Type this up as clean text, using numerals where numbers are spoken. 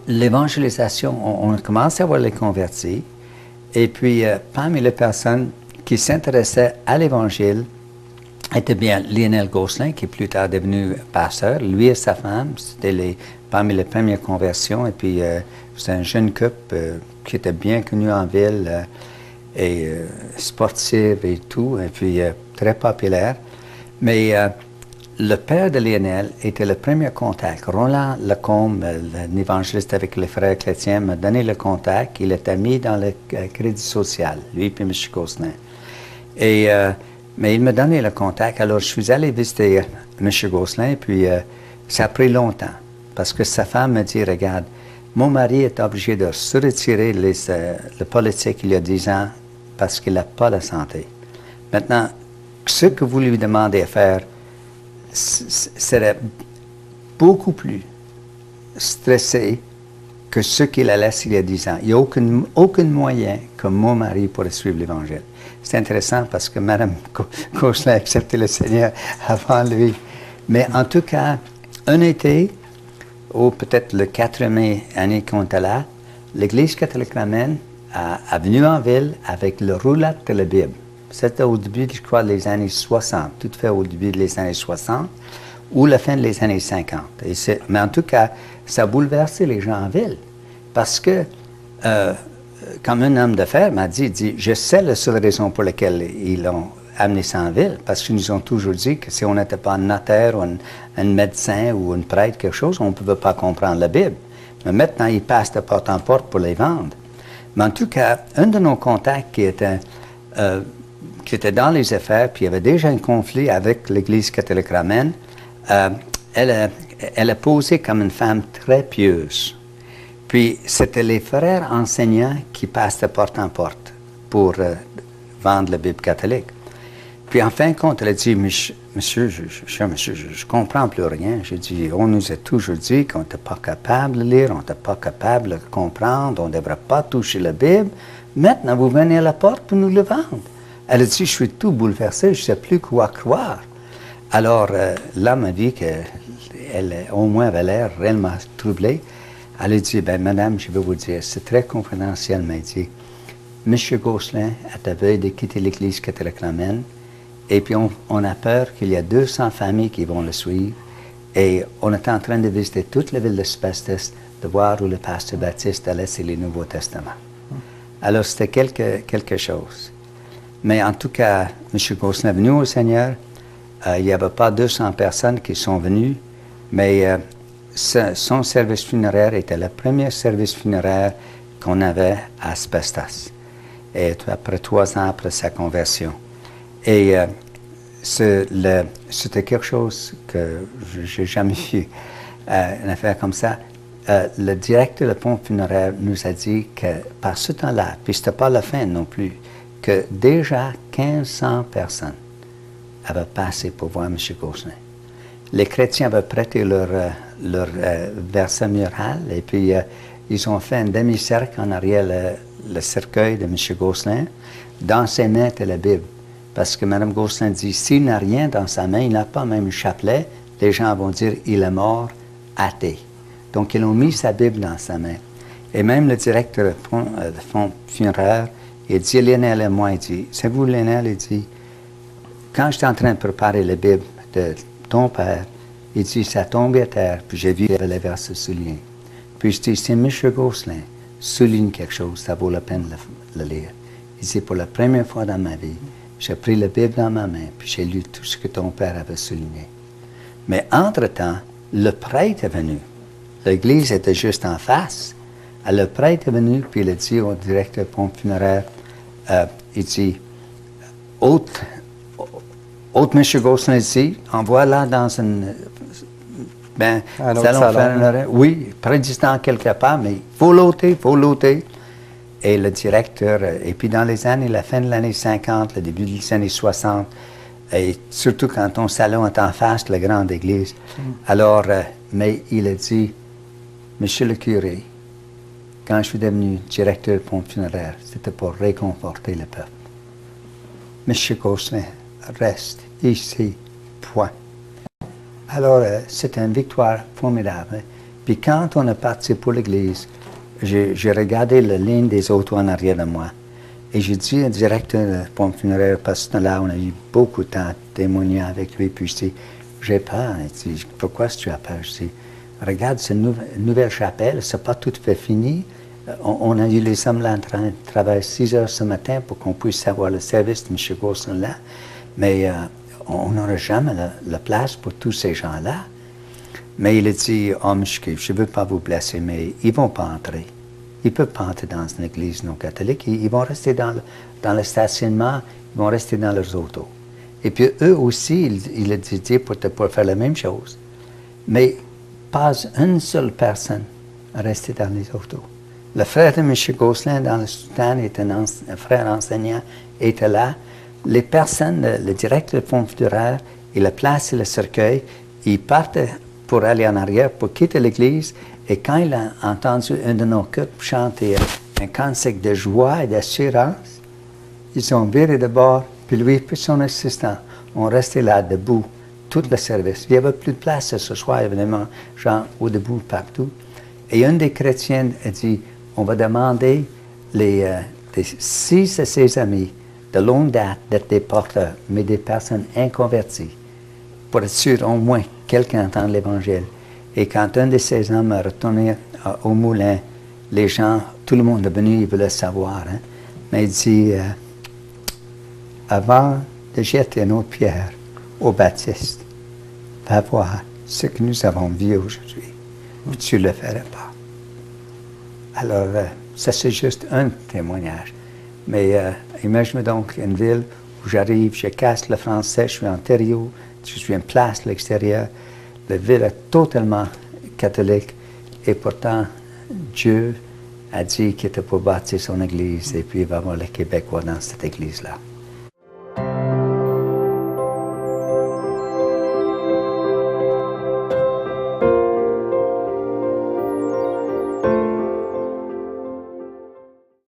l'évangélisation, on a commencé à voir les convertis. Et puis, parmi les personnes qui s'intéressaient à l'Évangile, était bien Lionel Gosselin, qui est plus tard devenu pasteur. Lui et sa femme, c'était parmi les premières conversions. Et puis, c'était un jeune couple qui était bien connu en ville et sportif et tout, et puis très populaire. Mais le père de Lionel était le premier contact. Roland Lecombe, l'évangéliste avec les frères chrétiens, m'a donné le contact. Il était mis dans le crédit social, lui et M. Gosselin. Mais il m'a donné le contact. Alors, je suis allé visiter M. Gosselin, puis ça a pris longtemps. Parce que sa femme me dit, regarde, mon mari est obligé de se retirer le politique il y a 10 ans parce qu'il n'a pas la santé. Maintenant, ce que vous lui demandez à faire serait beaucoup plus stressé que ce qu'il a laissé il y a 10 ans. Il n'y a aucun moyen que mon mari pourrait suivre l'Évangile. C'est intéressant parce que Mme Gosselin a accepté le Seigneur avant lui. Mais en tout cas, un été, ou peut-être le 4e année qu'on était là, l'Église catholique romaine a venu en ville avec le rouleau de la Bible. C'était au début, je crois, des années 60, tout fait au début des années 60 ou la fin des années 50. Mais en tout cas, ça a bouleversé les gens en ville parce que, comme un homme d'affaires m'a dit, je sais la seule raison pour laquelle ils l'ont amené ça en ville, parce qu'ils nous ont toujours dit que si on n'était pas un notaire ou un médecin ou un prêtre, quelque chose, on ne pouvait pas comprendre la Bible. Mais maintenant, ils passent de porte en porte pour les vendre. Mais en tout cas, un de nos contacts qui était dans les affaires, puis il y avait déjà un conflit avec l'Église catholique romaine, elle a posé comme une femme très pieuse. Puis c'était les frères enseignants qui passent de porte en porte pour vendre la Bible catholique. Puis en fin de compte, elle a dit, monsieur, je comprends plus rien. J'ai dit, on nous a toujours dit qu'on n'était pas capable de lire, on n'était pas capable de comprendre, on ne devrait pas toucher la Bible. Maintenant, vous venez à la porte pour nous le vendre. Elle a dit, je suis tout bouleversé, je ne sais plus quoi croire. Alors, là, m'a dit qu'elle, au moins, avait l'air réellement troublée. Elle a dit, ben madame, je vais vous dire, c'est très confidentiel, m'a dit, M. Gosselin est à veille de quitter l'Église catholique romaine, et puis on a peur qu'il y a 200 familles qui vont le suivre, et on est en train de visiter toute la ville de Spestus, de voir où le pasteur Baptiste a laissé les Nouveaux Testaments. Alors, c'était quelque chose. Mais en tout cas, M. Gosselin est venu au Seigneur. Il n'y avait pas 200 personnes qui sont venues, mais son service funéraire était le premier service funéraire qu'on avait à Spestas, et après 3 ans après sa conversion. Et c'était quelque chose que je n'ai jamais vu, une affaire comme ça. Le directeur de pompe funéraire nous a dit que par ce temps-là, puis ce n'était pas la fin non plus, que déjà 1500 personnes avaient passé pour voir M. Gosselin. Les chrétiens avaient prêté leur verset mural et puis ils ont fait un demi-cercle en arrière le cercueil de M. Gosselin. Dans ses mains était la Bible. Parce que Mme Gosselin dit, s'il n'a rien dans sa main, il n'a pas même un chapelet, les gens vont dire, il est mort athée. Donc, ils ont mis sa Bible dans sa main. Et même le directeur de fond funéraire, il dit, Lionel et moi, il dit, c'est vous, Lionel, il dit, quand j'étais en train de préparer la Bible de ton père, il dit, ça tombait à terre, puis j'ai vu les versets soulignés. Puis je dis, si M. Gosselin souligne quelque chose, ça vaut la peine de le lire. Il dit, pour la première fois dans ma vie, j'ai pris la Bible dans ma main, puis j'ai lu tout ce que ton père avait souligné. Mais entre-temps, le prêtre est venu. L'église était juste en face. Le prêtre est venu, puis il a dit au directeur de pompe funéraire, il dit, ôte M. Gosselin ici, envoie-la dans un salon faire un arrêt. Oui, très distant quelque part, mais il faut l'ôter. Et le directeur, et puis dans les années, la fin de l'année 50, le début des années 60, et surtout quand ton salon est en face de la grande église, alors, mais il a dit, Monsieur le curé, quand je suis devenu directeur de pompe funéraire, c'était pour réconforter le peuple. Monsieur Gosselin reste ici, point. Alors, c'était une victoire formidable. Puis quand on est parti pour l'église, j'ai regardé la ligne des autos en arrière de moi. Et j'ai dit au directeur de la pompe funéraire, parce que là, on a eu beaucoup de temps à témoigner avec lui. Puis je dis, j'ai peur. Il dit, pourquoi tu as peur? Je dis, regarde, c'est une nouvelle chapelle, c'est pas tout à fait fini. On a eu les hommes là en train de travailler 6 heures ce matin pour qu'on puisse avoir le service de M. Gosselin là. Mais on n'aura jamais la place pour tous ces gens-là. Mais il a dit, oh, monsieur, je ne veux pas vous blesser, mais ils ne vont pas entrer. Ils ne peuvent pas entrer dans une église non catholique. Ils vont rester dans le stationnement, ils vont rester dans leurs autos. Et puis eux aussi, il a dit pour faire la même chose. Mais pas une seule personne est restée dans les autos. Le frère de M. Gosselin dans le Soudan, un frère enseignant, était là. Les personnes, le directeur de pompe funéraire, il a placé le cercueil, il partait pour aller en arrière, pour quitter l'église, et quand il a entendu un de nos chœurs chanter un cantique de joie et d'assurance, ils ont viré de bord, puis lui et son assistant ont resté là, debout, tout le service. Il n'y avait plus de place ce soir, évidemment, gens au debout partout. Et un des chrétiens a dit, on va demander les 6 de ses amis de longue date d'être des porteurs, mais des personnes inconverties, pour être sûr au moins quelqu'un entend l'Évangile. Et quand un de ces hommes est retourné au moulin, les gens, tout le monde est venu, ils voulaient savoir. Hein? Mais il dit, avant de jeter une autre pierre au baptiste, va voir ce que nous avons vu aujourd'hui. Tu ne le ferais pas. Alors, ça c'est juste un témoignage. Mais imagine donc une ville où j'arrive, je casse le français, je suis en Ontario, je suis en place à l'extérieur. La ville est totalement catholique et pourtant Dieu a dit qu'il était pour bâtir son église et puis il va avoir les Québécois dans cette église-là.